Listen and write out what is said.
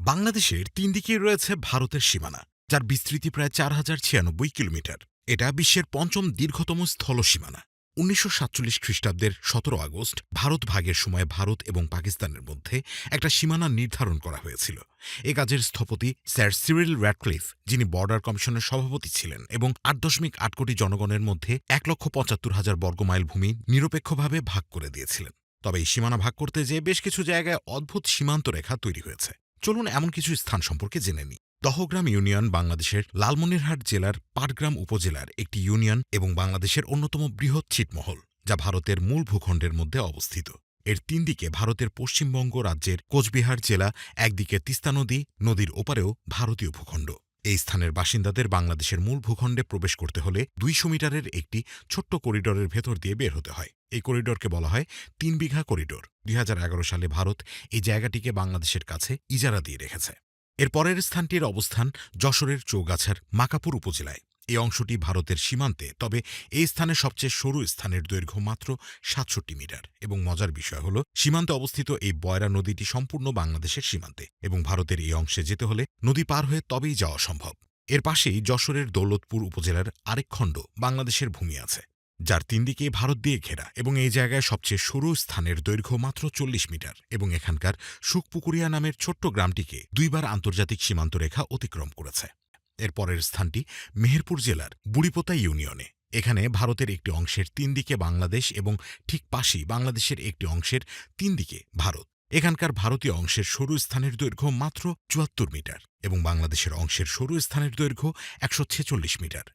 বাংলাদেশের তিন দিকেই রয়েছে ভারতের সীমানা, যার বিস্তৃতি প্রায় ৪,০৯৬ কিলোমিটার। এটা বিশ্বের পঞ্চম দীর্ঘতম স্থল সীমানা। ১৯৪৭ খ্রিস্টাব্দের ১৭ আগস্ট ভারত ভাগের সময় ভারত এবং পাকিস্তানের মধ্যে একটা সীমানা নির্ধারণ করা হয়েছিল। এ কাজের স্থপতি স্যার সিরিল র্যাডক্লিফ, যিনি বর্ডার কমিশনের সভাপতি ছিলেন এবং ৮.৮ কোটি জনগণের মধ্যে ১,৭৫,০০০ বর্গমাইল ভূমি নিরপেক্ষভাবে ভাগ করে দিয়েছিলেন। তবে এই সীমানা ভাগ করতে যেয়ে বেশ কিছু জায়গায় অদ্ভুত সীমান্ত রেখা তৈরি হয়েছে। চলুন এমন কিছু স্থান সম্পর্কে জেনে নিই। দহগ্রাম ইউনিয়ন বাংলাদেশের লালমনিরহাট জেলার পাটগ্রাম উপজেলার একটি ইউনিয়ন এবং বাংলাদেশের অন্যতম বৃহৎ ছিটমহল, যা ভারতের মূল ভূখণ্ডের মধ্যে অবস্থিত। এর তিন দিকে ভারতের পশ্চিমবঙ্গ রাজ্যের কোচবিহার জেলা, একদিকে তিস্তা নদী, নদীর ওপারেও ভারতীয় ভূখণ্ড। এই স্থানের বাসিন্দাদের বাংলাদেশের মূল ভূখণ্ডে প্রবেশ করতে হলে ২০০ মিটারের একটি ছোট্ট করিডোরের ভেতর দিয়ে বের হতে হয়। এই করিডোরকে বলা হয় ৩ বিঘা করিডোর। ২০১১ সালে ভারত এই জায়গাটিকে বাংলাদেশের কাছে ইজারা দিয়ে রেখেছে। এর পরের স্থানটির অবস্থান যশোরের চৌগাছার মাকাপুর উপজেলায়। এই অংশটি ভারতের সীমান্তে, তবে এই স্থানে সবচেয়ে সরু স্থানের দৈর্ঘ্য মাত্র ৬৭ মিটার। এবং মজার বিষয় হল, সীমান্তে অবস্থিত এই বয়রা নদীটি সম্পূর্ণ বাংলাদেশের সীমান্তে এবং ভারতের এই অংশে যেতে হলে নদী পার হয়ে তবেই যাওয়া সম্ভব। এর পাশেই যশোরের দৌলতপুর উপজেলার আরেক খণ্ড বাংলাদেশের ভূমি আছে, যার তিন দিকে ভারত দিয়ে ঘেরা, এবং এই জায়গায় সবচেয়ে সরু স্থানের দৈর্ঘ্য মাত্র ৪০ মিটার এবং এখানকার সুখপুকুরিয়া নামের ছোট্ট গ্রামটিকে দুইবার আন্তর্জাতিক সীমান্ত রেখা অতিক্রম করেছে। এর পরের স্থানটি মেহেরপুর জেলার বুড়িপোতা ইউনিয়নে। এখানে ভারতের একটি অংশের তিন দিকে বাংলাদেশ এবং ঠিক পাশেই বাংলাদেশের একটি অংশের তিন দিকে ভারত। এখানকার ভারতীয় অংশের সরু স্থানের দৈর্ঘ্য মাত্র ৭৪ মিটার এবং বাংলাদেশের অংশের সরু স্থানের দৈর্ঘ্য ১৪৬ মিটার।